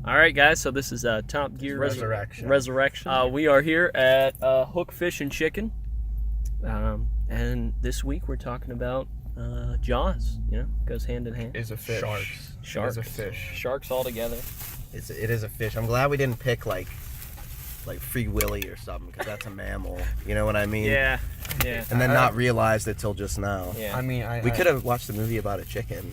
All right, guys. So this is Top Gear Resurrection. We are here at Hook Fish and Chicken, and this week we're talking about Jaws. You know, goes hand in hand. Is a fish. Sharks. Is a fish. Sharks all together. It is a fish. I'm glad we didn't pick like Free Willy or something, because that's a mammal. You know what I mean? Yeah. And then not realized it till just now. Yeah. I mean, We could have watched a movie about a chicken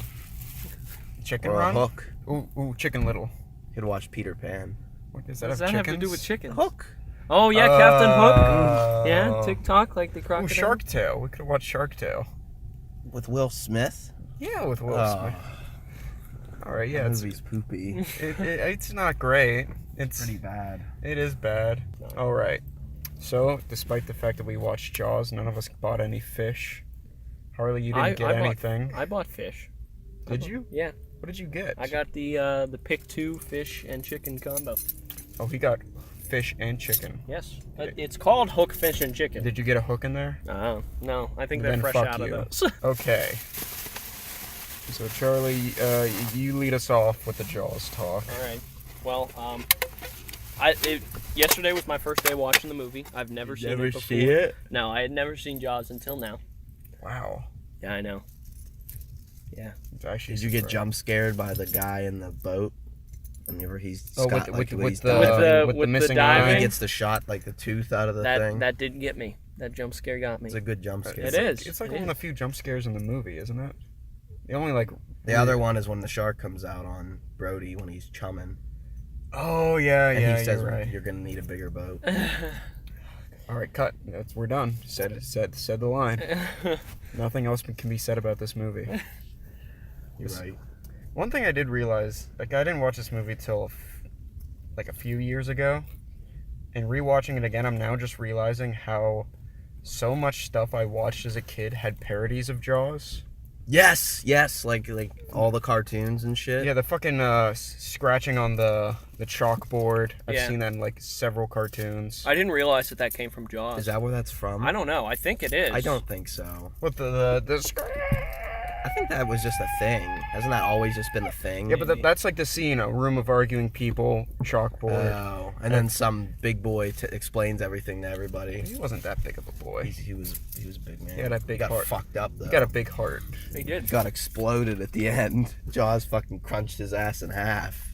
Chicken or Run? a hook. Ooh, Chicken Little. Could watch Peter Pan. What does What that does have that have chickens? to do with chickens? Hook. Oh yeah, Captain Hook. Yeah, TikTok like the Ooh, crocodile. Shark Tale. We could have watched Shark Tale. With Will Smith. Yeah, with Will Smith. All right, yeah, That it's movie's poopy. it's not great. It's Pretty bad. It is bad. All right. So, despite the fact that we watched Jaws, none of us bought any fish. Harley, you didn't get anything. I bought fish. Did you? Yeah. What did you get? I got the Pick 2 fish and chicken combo. Oh, he got fish and chicken. Yes. It's called Hook Fish and Chicken. Did you get a hook in there? No. I think Then they're fresh fuck out you. of those. Okay. So, Charlie, you lead us off with the Jaws talk. All right. Well, yesterday was my first day watching the movie. I've never seen it before. see it? No, I had never seen Jaws until now. Wow. Yeah, I know. Yeah. It's actually Did you get surprising. jump scared by the guy in the boat? Whenever he's Oh, got, with when he's the diving, with the with the missing diving? he eye. gets the shot, like the tooth out of the thing. That did get me. That jump scare got me. It's a good jump scare. It is. It's like It one of the is. few jump scares in the movie, isn't it? The only like The other one is when the shark comes out on Brody when he's chumming. Oh yeah, And yeah. he says You're right. you're gonna need a bigger boat. All right, cut. We're done. Said the line. Nothing else can be said about this movie. You're right. One thing I did realize, like I didn't watch this movie till like a few years ago, and rewatching it again, I'm now just realizing how so much stuff I watched as a kid had parodies of Jaws. Yes, like all the cartoons and shit. Yeah, the fucking scratching on the chalkboard. I've Yeah. seen that in like several cartoons. I didn't realize that came from Jaws. Is that where that's from? I don't know. I think it is. I don't think so. What I think that was just a thing. Hasn't that always just been a thing? Yeah, but that's like the scene, a room of arguing people, chalkboard. Oh, and then some big boy explains everything to everybody. He wasn't that big of a boy. He was a big man. He had a big He got heart. fucked up though. He got a big heart. They did. Got exploded at the end. Jaws fucking crunched his ass in half.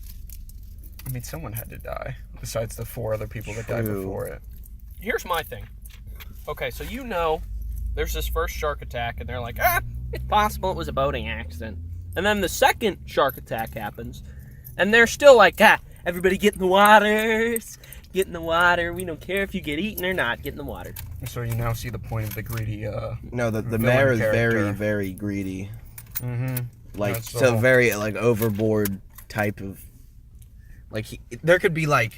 I mean, someone had to die, besides the 4 other people that died True. before it. Here's my thing. Okay, so there's this first shark attack, and they're like, it's possible it was a boating accident. And then the second shark attack happens, and they're still like, everybody get in the waters. Get in the water. We don't care if you get eaten or not. Get in the water. So you now see the point of the greedy. No, the Villain mayor is character. very, very greedy. Mm-hmm. Like That's the so whole- very like overboard type of. Like there could be like.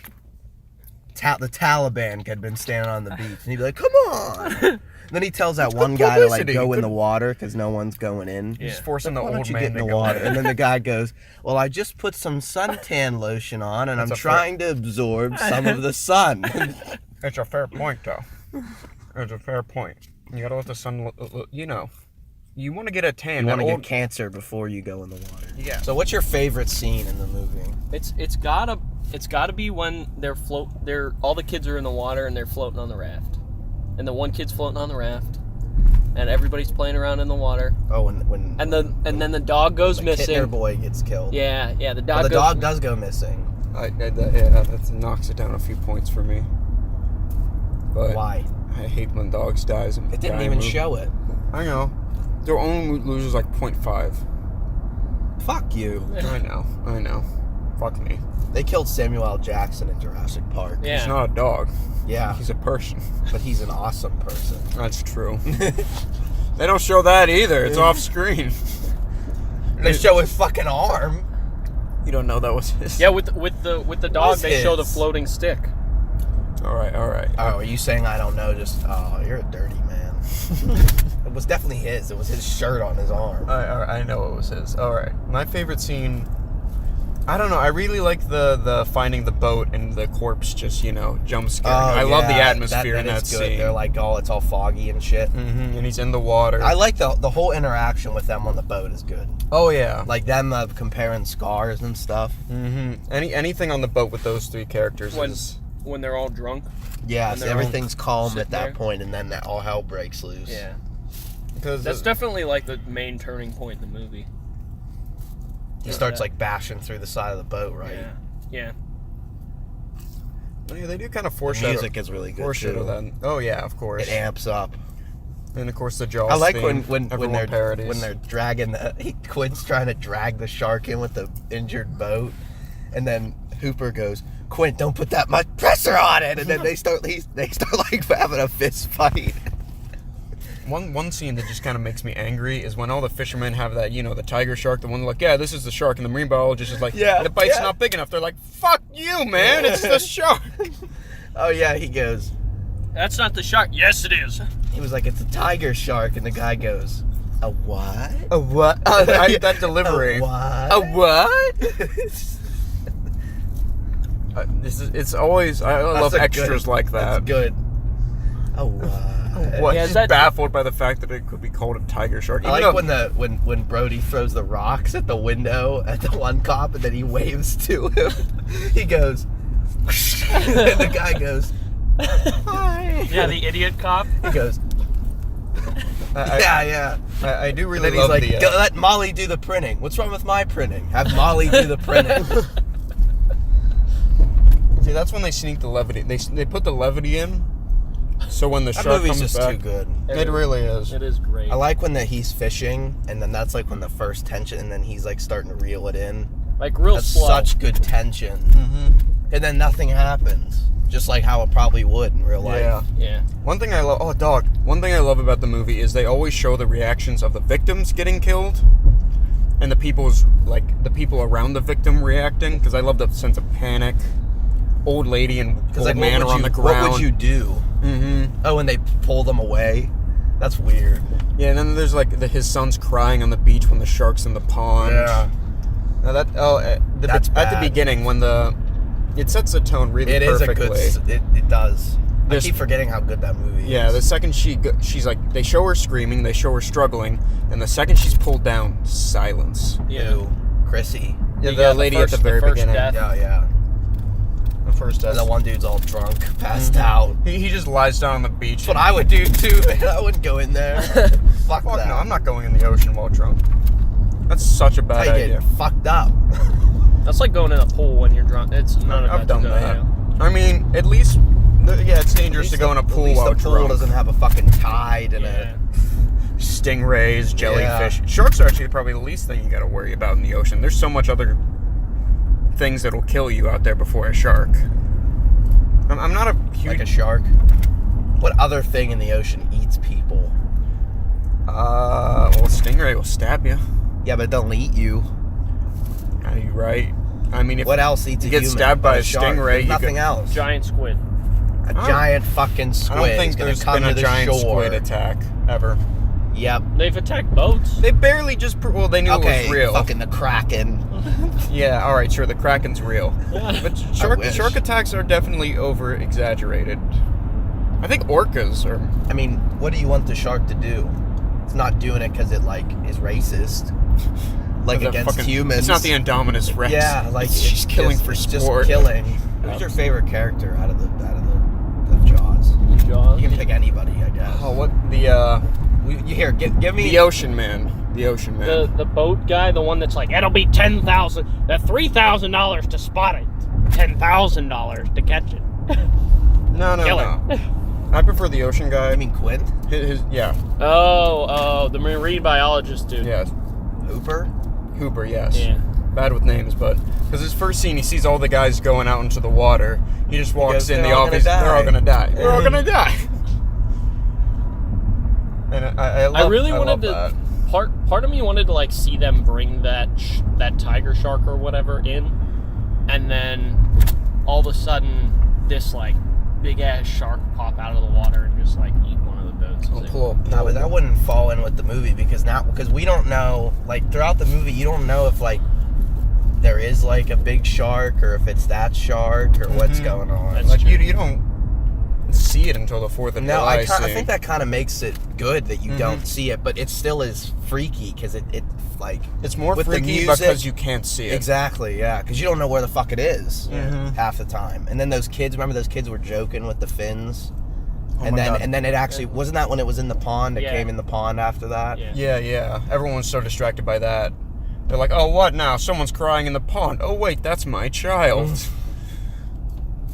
The Taliban had been standing on the beach, and he'd be like, "Come on!" Then he tells that one guy to like publicity. go in the water because no one's going in. He's Yeah. forcing Why the don't old you man get in to the go water? in. And then the guy goes, "Well, I just put some suntan lotion on, and That's I'm a fair- trying to absorb some of the sun." It's a fair point, though. It's a fair point. You gotta let the sun. You want to get a tan. You want to that get old- cancer before you go in the water. Yeah. So, what's your favorite scene in the movie? It's gotta be when all the kids are in the water and they're floating on the raft, and the one kid's floating on the raft, and everybody's playing around in the water, Oh, when and then the dog goes the missing. Kittner boy gets killed. Yeah, the Well, dog. the goes, dog does go missing. That knocks it down a few points for me. But Why? I hate when dogs dies. It didn't even show it. I know. Their only loses like 0.5. Fuck you. I know. Fuck me. They killed Samuel L. Jackson in Jurassic Park. Yeah. He's not a dog. Yeah, He's a person. but he's an awesome person. That's true. They don't show that either. It's off screen. They show his fucking arm. You don't know that was his. Yeah, with the dog, was they show the his. floating stick. All right. Oh, are you saying I don't know? Just, you're a dirty man. It was definitely his. It was his shirt on his arm. I know it was his. All right. My favorite scene. I don't know. I really like the finding the boat and the corpse just, jump scaring. I love the atmosphere in that is good. scene. They're like, it's all foggy and shit. Mm-hmm. And he's in the water. I like the whole interaction with them on the boat is good. Oh, yeah. Like them comparing scars and stuff. Mm-hmm. Anything on the boat with those three characters is... When they're all drunk. Yeah, When so they're everything's calm sitting at that there. point, and then that all hell breaks loose. Yeah. Because That's definitely like the main turning point in the movie. He starts like bashing through the side of the boat, right? Yeah. Yeah, they do kind of The foreshadow. music is really good Foreshadow too. that. Oh, yeah, of course. It amps up. And, of course, the Jaws I like theme, when everyone parodies. they're dragging Quint's trying to drag the shark in with the injured boat, and then Hooper goes, "Quint, don't put that much pressure on it," and then they start like having a fist fight. One scene that just kind of makes me angry is when all the fishermen have that, the tiger shark, the one like, yeah, this is the shark, and the marine biologist is like, Yeah, the bite's yeah. not big enough. They're like, fuck you, man, it's the shark. Oh yeah, he goes. That's not the shark. Yes, it is. He was like, "It's a tiger shark," and the guy goes, "A what? A what? That delivery. A what? A what? It's always, I love extras like that. That's good. A what? What? Yeah, He's that- baffled by the fact that it could be called a tiger shark. I Even like though- when Brody throws the rocks at the window at the one cop, and then he waves to him. He goes, and the guy goes, "Hi." Yeah, the idiot cop. He goes, yeah. I do And really then he's love like, the... "Go let Molly do the printing. What's wrong with my printing? Have Molly do the printing." See, that's when they sneak the levity. They put the levity in, so when the That shark movie's comes just back... too good. It really is. It is great. I like when he's fishing, and then that's like when the first tension, and then he's like starting to reel it in. Like real That's slow. such good tension. Mm-hmm. And then nothing happens, just like how it probably would in real life. Yeah. Yeah. One thing I love... Oh, dog. One thing I love about the movie is they always show the reactions of the victims getting killed and the people around the victim reacting, because I love that sense of panic. Old lady and old like, man are on the ground. What would you do? Mm-hmm. Oh, and they pull them away? That's weird. Yeah, and then there's like his son's crying on the beach when the shark's in the pond. Now at That's the bad. beginning when it sets the tone really It is perfectly. a good... It does. There's- I keep forgetting how good that movie is. Yeah, the second she's like, they show her screaming, they show her struggling, and the second she's pulled down, silence. Yeah. Who? Chrissy. Yeah, You the got lady first- at the very first beginning. death. Yeah. The first And death. the one dude's all drunk, passed out. He just lies down on the beach. That's what I would do too, man. I wouldn't go in there. Fuck Fuck that. no, I'm not going in the ocean while drunk. That's such a bad That's how you idea. get fucked up. That's like going in a pool when you're drunk. It's none of I've done that. Yeah. I mean, at least, it's dangerous to go in a pool At least while the pool drunk. doesn't have a fucking tide and Yeah. Stingrays, jellyfish. Sharks are actually probably the least thing you got to worry about in the ocean. There's so much other things that'll kill you out there before a shark. I'm not a huge... like a shark. What other thing in the ocean eats people? well, a stingray will stab you. Yeah, but they'll eat you. Are you right? I mean, if What else eats you a get human stabbed but by a shark? stingray, There's you nothing could- else. Giant squid. A giant fucking squid I don't think is gonna there's come been to a the giant shore. squid attack ever. Yep. They've attacked boats. They barely just... they knew it Okay, was real. fucking the Kraken. Yeah, all right, sure, the Kraken's real. But wish. shark attacks are definitely over-exaggerated. I think orcas are... I mean, what do you want the shark to do? It's not doing it because it, like, is racist. Like, they're against fucking- humans. It's not the Indominus Rex. Yeah, like, she's killing for it's sport. just killing. Who's your favorite character out of the Jaws? Jaws. You can pick anybody, I guess. Oh, what the You here? Give me the ocean man. The ocean man. The boat guy, the one that's like, it'll be $10,000, $3,000 to spot it, $10,000 to catch it. No, Killer. I prefer the ocean guy. I mean Quint Yeah, Oh, the marine biologist dude. yeah. Hooper. Hooper, yes. Yeah. Bad with names, but because his first scene, he sees all the guys going out into the water. He just walks goes, in. "They're The all gonna obvious, they're all die." gonna die. They're all gonna die. And I really love wanted to. that. Part of me wanted to like see them bring that tiger shark or whatever in, and then all of a sudden this like big ass shark pop out of the water and just like eat one of the boats. I'll pull up. No, but that wouldn't fall in with the movie because we don't know. Like throughout the movie, you don't know if like there is like a big shark, or if it's that shark, or what's going on. That's Like true. you don't see it until the 4th of No, July. I think that kind of makes it good that you don't see it, but it still is freaky because it like it's more with the freaky music- because you can't see it. Exactly, yeah, because you don't know where the fuck it is Mhm. half the time. And then those kids, remember those kids were joking with the fins, Oh and my then God. and then it actually wasn't that when it was in the pond. It Yeah. came in the pond after that. Yeah. Yeah. Everyone's so distracted by that. They're like, oh, what now? Someone's crying in the pond. Oh, wait, that's my child.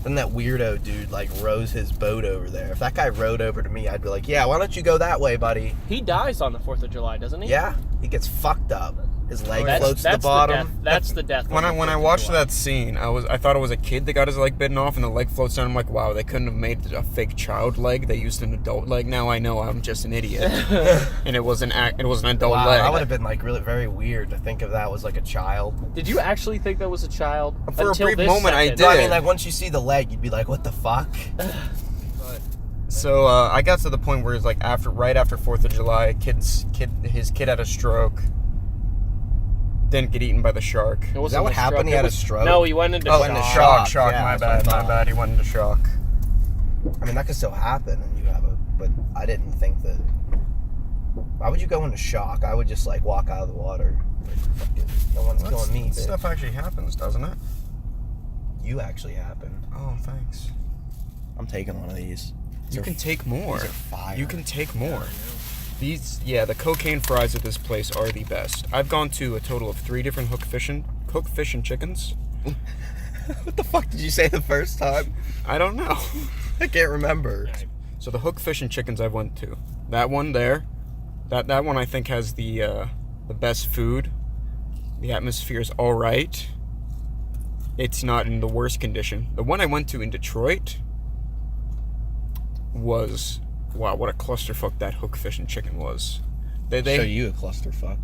Then that weirdo dude like rows his boat over there. If that guy rowed over to me, I'd be like, yeah, why don't you go that way, buddy? He dies on the 4th of July, doesn't he? Yeah, he gets fucked up. His leg That's, floats to the that's bottom. death. That's the death. When on the I 4th of watched July. that scene, I thought it was a kid that got his leg bitten off and the leg floats down. I'm like, wow, they couldn't have made a fake child leg. They used an adult leg. Now I know I'm just an idiot, and it was an adult Wow, leg. that would have been like really very weird to think of that was like a child. Did you actually think that was a child? For a Until brief this moment, I second. did. No, I mean like once you see the leg, you'd be like, what the fuck? So I got to the point where it's like right after 4th of July, his kid had a stroke. Didn't get eaten by the shark. It Is wasn't that what a happened? stroke. He It had a was- stroke? No, he went into Oh, shock. into Shock. Yeah, My that's what I bad. My thought. bad. He went into shock. I mean, that could still happen, and you have but I didn't think that. Why would you go into shock? I would just like walk out of the water. Like, fuck it. No one's killing me, That bitch. stuff actually happens, doesn't it? You actually happened. Oh, thanks. I'm taking one of these. You can take more. These are fire. You can take more. The cocaine fries at this place are the best. I've gone to a total of 3 different hook fish and chickens. What the fuck did you say the first time? I don't know. I can't remember. So the hook fish and chickens I went to. That one there. That one I think has the best food. The atmosphere is all right. It's not in the worst condition. The one I went to in Detroit was, wow, what a clusterfuck that hook fish and chicken was. Show you a clusterfuck.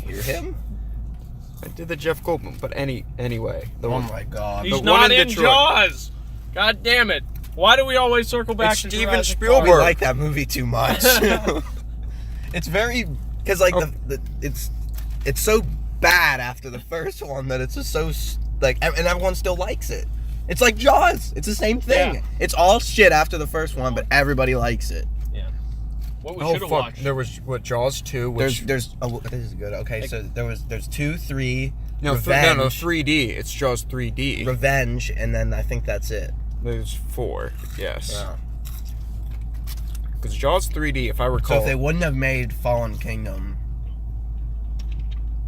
Hear him? I did the Jeff Goldblum, but anyway. Oh my god. He's one not in in Detroit. Jaws. God damn it! Why do we always circle back It's to Steven Jurassic Spielberg. We Park? like that movie too much. It's very because like it's so bad after the first one that it's just so like and everyone still likes it. It's like Jaws. It's the same thing. Yeah. It's all shit after the first one, but everybody likes it. Yeah. What we Oh should have fuck! watched. There was Jaws 2, which There's oh this is good. Okay, so there's 2, 3, no 3D. It's Jaws 3D. Revenge, and then I think that's it. There's 4, yes. Yeah. Because Jaws 3D, if I So recall, if they wouldn't have made Fallen Kingdom,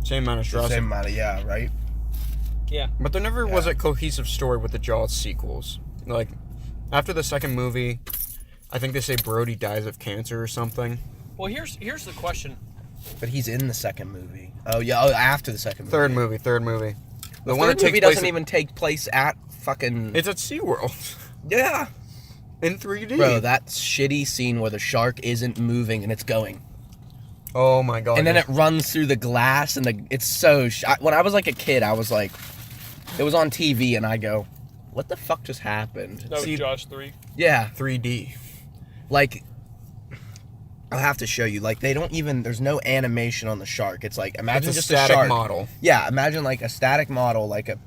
same amount of it's the Jurassic. same amount of right? Yeah. But there never was Yeah. a cohesive story with the Jaws sequels. Like, after the second movie, I think they say Brody dies of cancer or something. Well, here's the question. But he's in the second movie. Oh yeah, after the second movie. Third movie. The one third that movie takes place doesn't even take place at fucking. It's at SeaWorld. Yeah. In 3D. Bro, that shitty scene where the shark isn't moving and it's going. Oh my god. And then it runs through the glass and it's so... when I was like a kid, I was like... It was on TV and I go, what the fuck just happened? That was See- Jaws 3. Yeah. 3D. Like... I'll have to show you. Like, they don't even... There's no animation on the shark. It's like, imagine It's a just static shark. model. Yeah, imagine like a static model, like a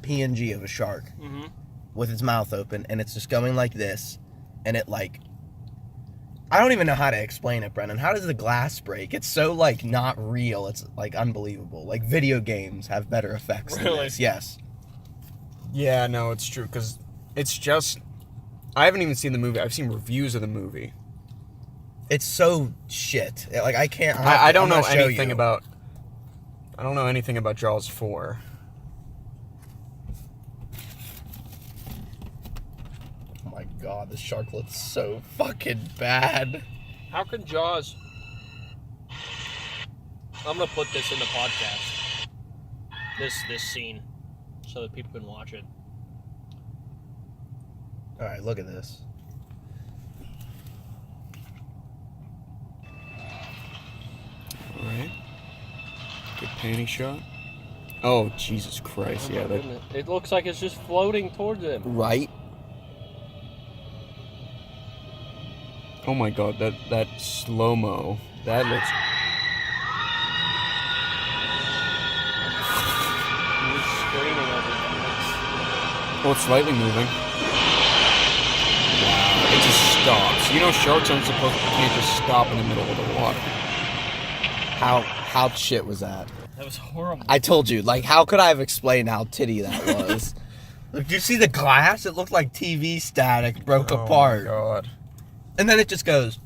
PNG of a shark. Mm-hmm. With its mouth open, and it's just going like this, and it like... I don't even know how to explain it, Brennan. How does the glass break? It's so like not real. It's like unbelievable. Like video games have better effects than Really? this. Yes. Yeah, no, it's true. Because it's just... I haven't even seen the movie. I've seen reviews of the movie. It's so shit. Like I can't. I don't I'm know gonna show anything you. about... I don't know anything about Jaws 4. Oh my god, the shark looks so fucking bad. How can Jaws... I'm going to put this in the podcast. This scene. So that people can watch it. All right, look at this. Alright. Good panty shot. Oh, Jesus Christ. Oh Yeah, my that... goodness. It looks like it's just floating towards him. Right. Oh my god, that slow-mo. That looks... Oh, it's slightly moving. Wow, it just stops. You know, sharks aren't supposed to, can't just stop in the middle of the water. How shit was that? That was horrible. I told you, like, how could I have explained how titty that was? Look, did you see the glass? It looked like TV static broke apart. Oh my god. And then it just goes.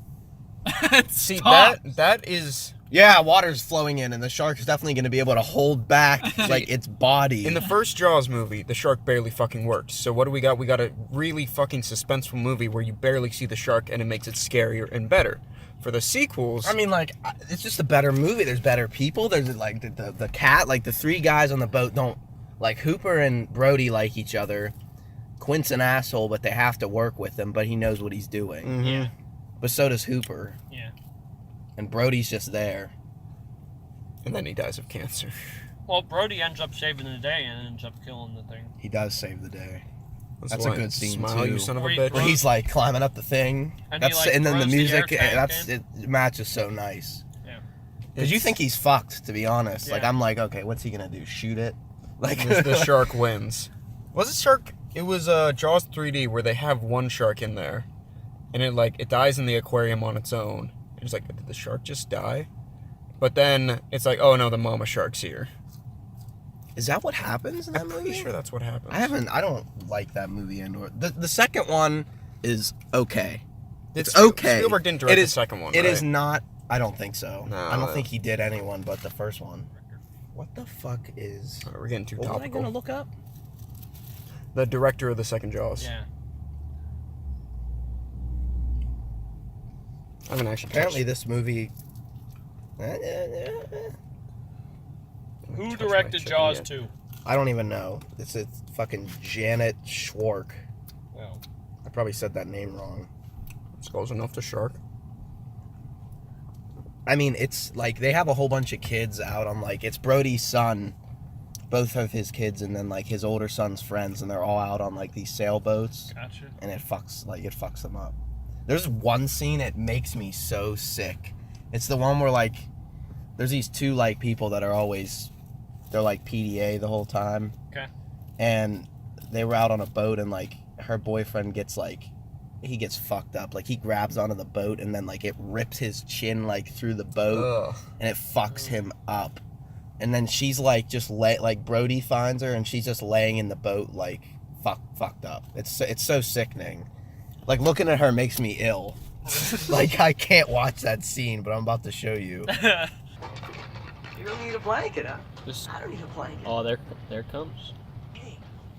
See, Stop. that is... Yeah, water's flowing in, and the shark is definitely going to be able to hold back, like, its body. In the first Jaws movie, the shark barely fucking worked. So what do we got? We got a really fucking suspenseful movie where you barely see the shark, and it makes it scarier and better. For the sequels... I mean, like, it's just a better movie. There's better people. There's, like, the cat, like, the three guys on the boat don't... Like, Hooper and Brody like each other. Quint's an asshole, but they have to work with him, but he knows what he's doing. Mhm. Yeah. But so does Hooper. Yeah. And Brody's just there. And then he dies of cancer. Well, Brody ends up saving the day and ends up killing the thing. He does save the day. That's why- a good scene, Smile, too. you son of a Where he- bitch. Where he's, like, climbing up the thing. And he, like, and then the throws the music, air tank it matches so nice. Yeah. Because you think he's fucked, to be honest. Like, Yeah. I'm like, okay, what's he going to do? Shoot it? Like, the shark wins. Was it shark? It was Jaws 3D where they have one shark in there, and it dies in the aquarium on its own. And it's like, did the shark just die? But then it's like, oh no, the mama shark's here. Is that what happens in that I'm movie? pretty sure that's what happens. I don't like that movie Andor. The second one is okay. It's Spiel- okay. Spielberg didn't direct It the is- second one, It right? is not. I don't think so. No. I don't think he did anyone but the first one. What the fuck is? Alright, we're getting too What was I topical. gonna look up? The director of the second Jaws. Yeah. I haven't actually. Apparently, this movie. Who directed Jaws 2? I don't even know. It's fucking Janet Schwark. Well, I probably said that name wrong. It's close enough to shark. I mean, it's like they have a whole bunch of kids out on like it's Brody's son, both of his kids, and then like his older son's friends, and they're all out on like these sailboats, gotcha. and it fucks them up. There's one scene it makes me so sick. It's the one where like there's these two like people that are always they're like PDA the whole time. Okay. And they were out on a boat, and like her boyfriend gets like he gets fucked up. Like he grabs onto the boat, and then like it rips his chin like through the boat. Ugh. And it fucks him up. And then she's like just like Brody finds her, and she's just laying in the boat like fucked up. It's so sickening. Like looking at her makes me ill. Like I can't watch that scene, but I'm about to show you. You don't need a blanket, huh? This, I don't need a blanket. oh, there it comes. Hey,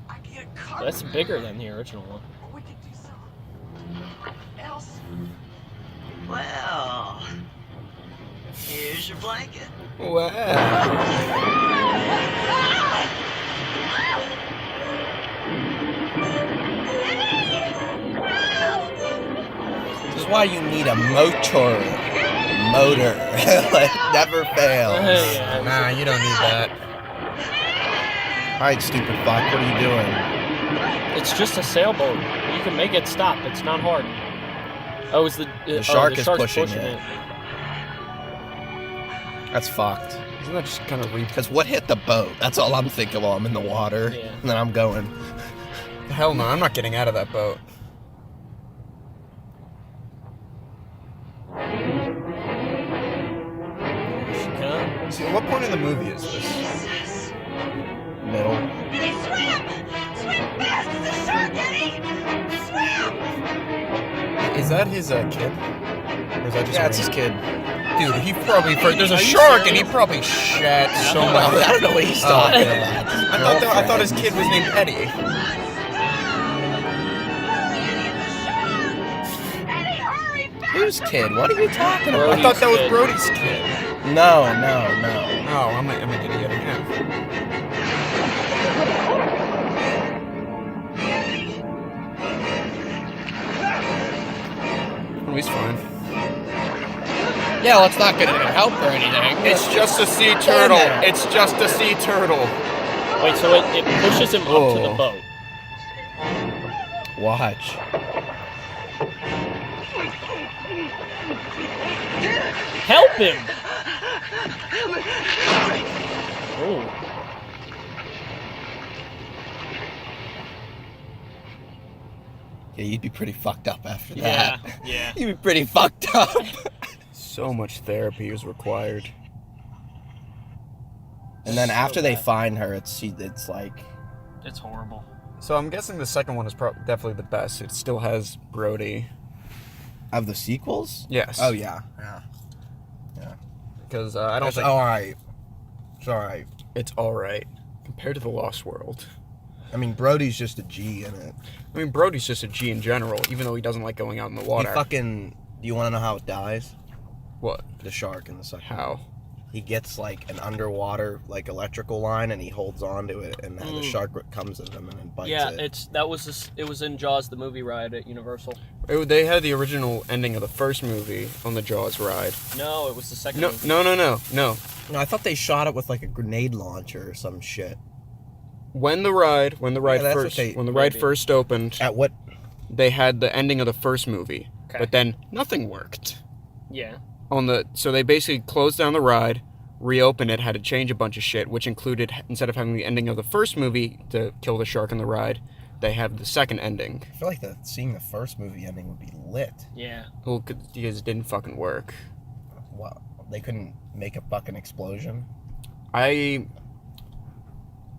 I get a carpet. That's bigger than the original one. Or we could do something else. Well, here's your blanket. Wow. This is why you need a motor. Like, never fails. Yeah. Nah, you don't need that. Alright, stupid fuck, what are you doing? It's just a sailboat. You can make it stop. It's not hard. Oh, it's the shark the is shark's pushing pushing it. it. That's fucked. Isn't that just kind of Because what hit the boat? That's all I'm thinking while I'm in the water. Yeah. And then I'm going. Hell no, I'm not getting out of that boat. Here she comes. See, what point in the movie is this? Jesus. Middle. Eddie, swim! Swim fast! It's a shark, Eddie! Swim! Is that his kid? Or is that just Yeah, it's his kid. Dude, he probably there's a Are you shark and serious? he probably shat so I much. don't know what he's Oh, talking okay. about. I thought his kid was named Eddie. Eddie, hurry! Fast! Whose kid? What are you talking I about? thought that was kid. Brody's kid. No. Oh, I'm an idiot again. Oh, he's fine. Yeah, well, it's not gonna help or anything. It's just a sea turtle. It's just a sea turtle. Wait, so it pushes him up to the Oh. boat. Watch. Help him! Oh. Yeah, you'd be pretty fucked up after Yeah, that. yeah. You'd be pretty fucked up. So much therapy is required. And then So after they bad. find her, it's like, It's horrible. So I'm guessing the second one is definitely the best. It still has Brody. of the sequels. Yes. Oh yeah. Because I don't It's think all right. It's all right. it's all right compared to the Lost World. I mean, Brody's just a G in it. I mean, Brody's just a G in general, even though he doesn't like going out in the water. Do you want to know how it dies? What? The shark in the second. How? He gets like an underwater like electrical line and he holds on to it, and then the shark comes at him and then bites Yeah, it. it was in Jaws the movie ride at Universal. They had the original ending of the first movie on the Jaws ride. No, it was the second No, movie. no. No, I thought they shot it with like a grenade launcher or some shit. When the ride that's what when the they- ride maybe. first opened, At what? they had the ending of the first movie, Okay. but then nothing worked. Yeah. So they basically closed down the ride, reopened it, had to change a bunch of shit, which included, instead of having the ending of the first movie to kill the shark on the ride, they have the second ending. I feel like seeing the first movie ending would be lit. Yeah. Well, because it didn't fucking work. Wow, they couldn't make a fucking explosion.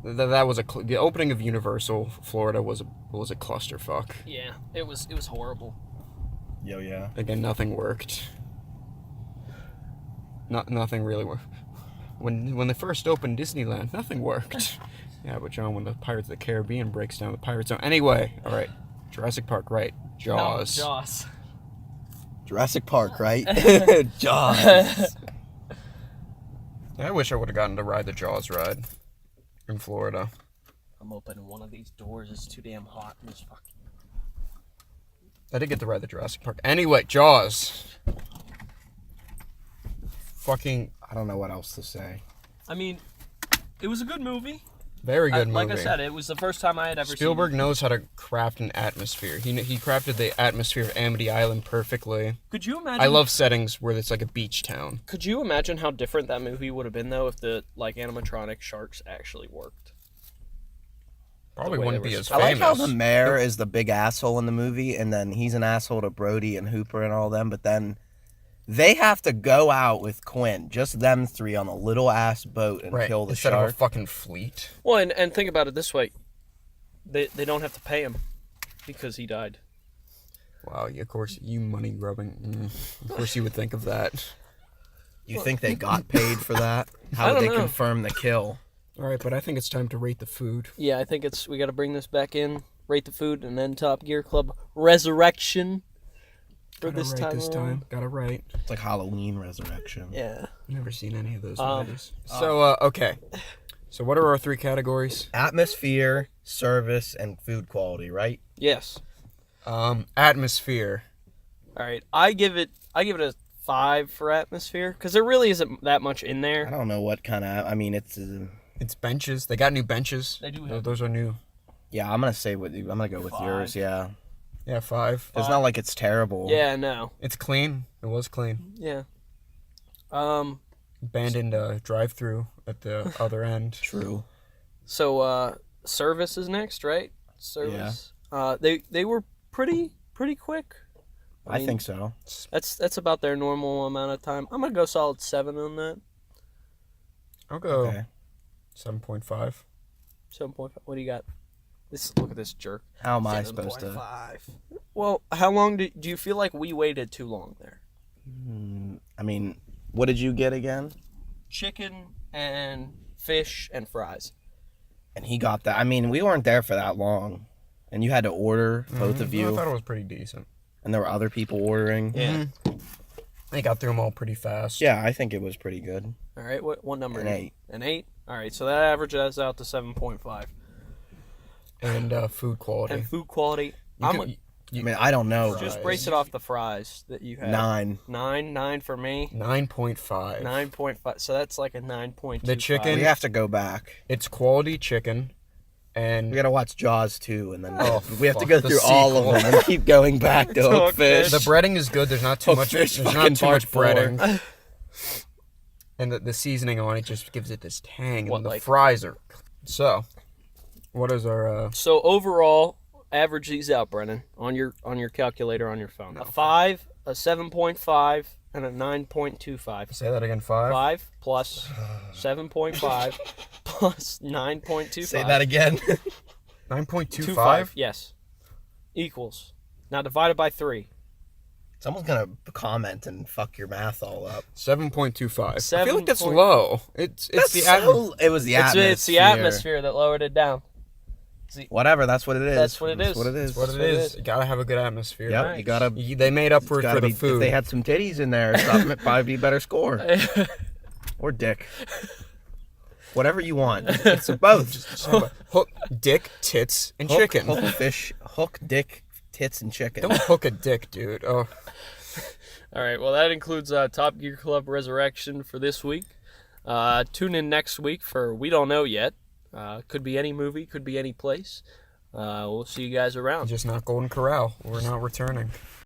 That was the opening of Universal Florida was a clusterfuck. Yeah. It was horrible. Yo, yeah. Again, nothing worked. Nothing really worked. When they first opened Disneyland, nothing worked. Yeah, but John, when the Pirates of the Caribbean breaks down the Pirate Zone. Anyway, all right, Jurassic Park, right? Jaws. No, Jaws. Jurassic Park, right? Jaws. I wish I would have gotten to ride the Jaws ride in Florida. I'm opening one of these doors. It's too damn hot in this fucking. I did get to ride the Jurassic Park. Anyway, Jaws. Fucking I don't know what else to say. I mean, it was a good movie. very good movie. Like I said, it was the first time I had ever Spielberg seen knows how to craft an atmosphere. He crafted the atmosphere of Amity Island perfectly. it. Could you imagine? I love settings where it's like a beach town. Could you imagine how different that movie would have been though if the like animatronic sharks actually worked? Probably The way wouldn't they be were as I like how famous. the mayor is the big asshole in the movie, and then he's an asshole to Brody and Hooper and all them, but then they have to go out with Quint, just them three on a little ass boat and Right, kill the instead shark. of a fucking fleet. Well, and think about it this way: they don't have to pay him because he died. Wow, of course, you money grubbing. Of course you would think of that. You think they got paid for that? I How would don't they know. confirm the kill? All right, but I think it's time to rate the food. Yeah, I think we got to bring this back in, rate the food, and then Top Gear Club Resurrection for Gotta this write time. this time. Gotta write. It's like Halloween Resurrection. Yeah. Never seen any of those Um, movies. So, okay. So what are our three categories? Atmosphere, service, and food quality, right? Yes. Atmosphere. All right. I give it a 5 for atmosphere because there really isn't that much in I there. don't know what kind of. I mean, it's. It's benches. They got new benches. They do have- Those are new. Yeah, I'm gonna say what I'm gonna go with 5. yours. Yeah, Yeah, 5. it's not like it's terrible. Yeah. No. It's clean. It was clean. Yeah. Abandoned drive-through at the other end. True. So service is next, right? Service. They were pretty quick. I mean, think so. That's about their normal amount of time. I'm gonna go solid 7 on that. I'll go Okay. 7.5. 7.5. What do you got? Look at this jerk. How am I supposed to? 7.5. Well, how long do you feel like we waited too long there? I mean, what did you get again? Chicken and fish and fries. And he got that. I mean, we weren't there for that long, and you had to order both of I you, thought it was pretty decent. and there were other people ordering. Yeah. They got through them all pretty fast. Yeah, I think it was pretty good. All right. What number? An 8. An 8. All right. So that averages out to 7.5. And food quality. And food quality. You I'm can- I mean, I don't know. just fries. brace it off the fries that you had. 9. 9 for me. 9.5. 9.5. So that's like a 9.2. The chicken- We have to go back. It's quality chicken. And We gotta watch Jaws 2, and then Oh, we have to fuck, go the through all of sequel. them and keep going back to Talk Hookfish. the breading is good. There's not too much. Fish There's not fucking too much part 4. breading. And the seasoning on it just gives it this tang. What, And the like- fries are. So, what is our? So overall, average these out, Brennan, on your calculator on your phone. A 5, a 7.5, and a 9.25. Say that again. 5. 5 plus 7.5 plus 9.25. Say that again. 9.25. Yes. Equals. Now divided by 3. Someone's gonna comment and fuck your math all up. 7.25. I feel like that's 7. low. It's That's the it was the atmosphere. It's the atmosphere that lowered it down. Whatever, that's what it is. That's what it is. That's what it is. What it is. You gotta have a good atmosphere. Yep, Nice. you gotta. They made up for it for the If food. they had some titties in there, something would probably be better score. Or dick. Whatever you want. It's both. Hook, dick, tits, and Hook, chicken. Hook, fish, hook, dick, tits, and chicken. Don't hook a dick, dude. Oh, All right, well, that includes Top Gear Club Resurrection for this week. Tune in next week for We Don't Know Yet. Could be any movie, could be any place. We'll see you guys around. just not Golden Corral. We're not returning.